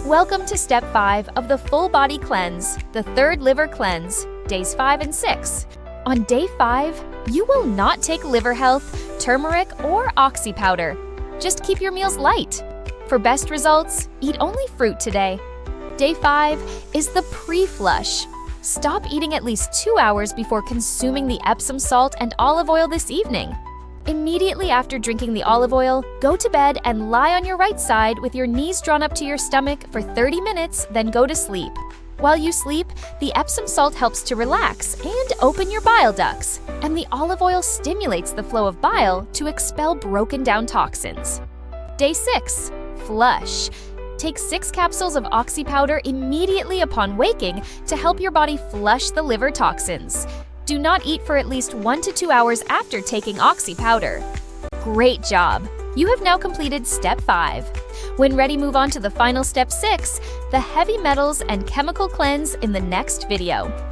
Welcome to Step 5 of the Full Body Cleanse, the third liver cleanse, days 5 and 6. On day 5, you will not take liver health, turmeric, or oxy powder. Just keep your meals light. For best results, eat only fruit today. Day 5 is the pre-flush. Stop eating at least 2 hours before consuming the Epsom salt and olive oil this evening. Immediately after drinking the olive oil, go to bed and lie on your right side with your knees drawn up to your stomach for 30 minutes, then go to sleep. While you sleep, the Epsom salt helps to relax and open your bile ducts, and the olive oil stimulates the flow of bile to expel broken down toxins. Day 6. Flush. Take 6 capsules of oxy powder immediately upon waking to help your body flush the liver toxins. Do not eat for at least 1 to 2 hours after taking oxy powder. Great job! You have now completed Step 5. When ready, move on to the final Step 6, the heavy metals and chemical cleanse in the next video.